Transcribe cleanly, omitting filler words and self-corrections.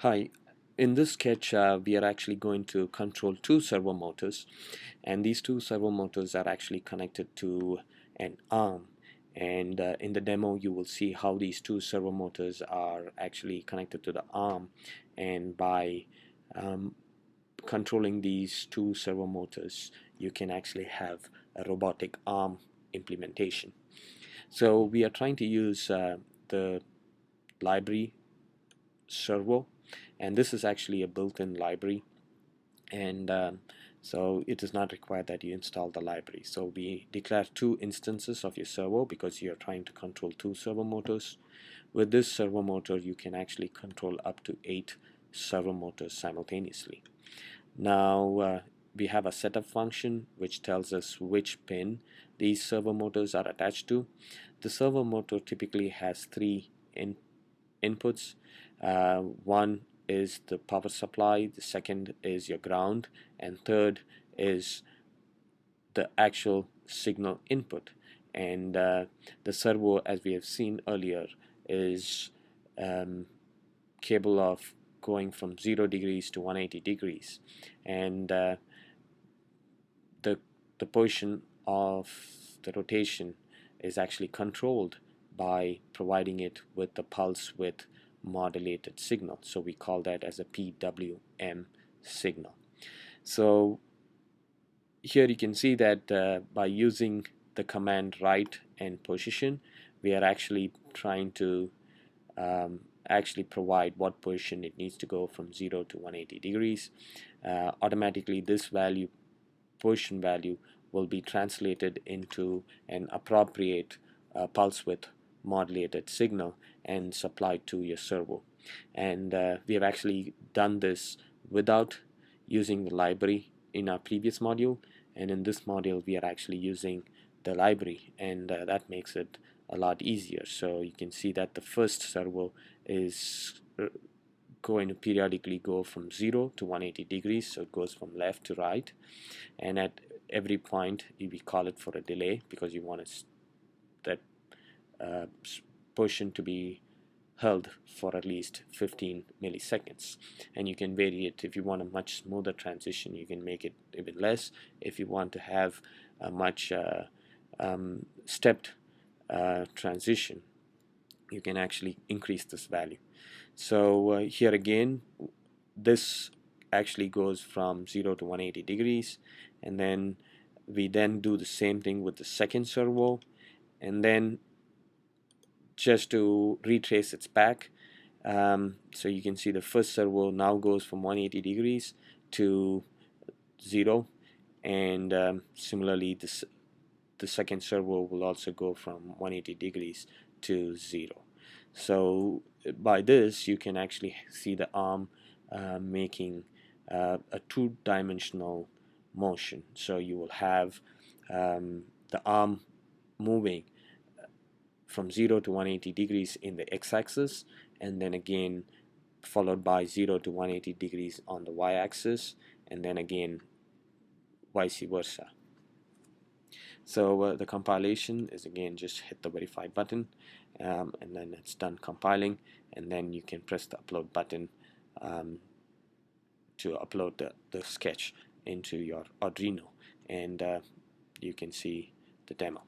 Hi, in this sketch we are actually going to control two servo motors, and these two servo motors are actually connected to an arm, and in the demo you will see how these two servo motors are actually connected to the arm, and by um, controlling these two servo motors you can actually have a robotic arm implementation. So we are trying to use the library servo, and this is actually a built-in library, and so it does not require that you install the library. So we declare two instances of your servo because you're trying to control two servo motors. With this servo motor you can actually control up to 8 servo motors simultaneously. Now we have a setup function which tells us which pin these servo motors are attached to. The servo motor typically has three inputs. One is the power supply, the second is your ground, and third is the actual signal input. And the servo, as we have seen earlier, is capable of going from 0 degrees to 180 degrees, and the position of the rotation is actually controlled by providing it with the pulse width modulated signal. So we call that as a PWM signal. So here you can see that by using the command right and position, we are actually trying to actually provide what position it needs to go from 0 to 180 degrees. Automatically this position value will be translated into an appropriate pulse width modulated signal and supplied to your servo. And we have actually done this without using the library in our previous module, and in this module we are actually using the library, and that makes it a lot easier. So you can see that the first servo is going to periodically go from 0 to 180 degrees, so it goes from left to right, and at every point we call it for a delay because you want that uh, position to be held for at least 15 milliseconds, and you can vary it. If you want a much smoother transition you can make it even less. If you want to have a much stepped transition you can actually increase this value. So here again this actually goes from 0 to 180 degrees, and then we then do the same thing with the second servo, and then just to retrace its back, so you can see the first servo now goes from 180 degrees to 0, and similarly the second servo will also go from 180 degrees to 0. So by this you can actually see the arm making a two-dimensional motion. So you will have the arm moving from 0 to 180 degrees in the x-axis, and then again followed by 0 to 180 degrees on the y-axis, and then again vice versa. So the compilation is again just hit the verify button, and then it's done compiling, and then you can press the upload button to upload the sketch into your Arduino, and you can see the demo.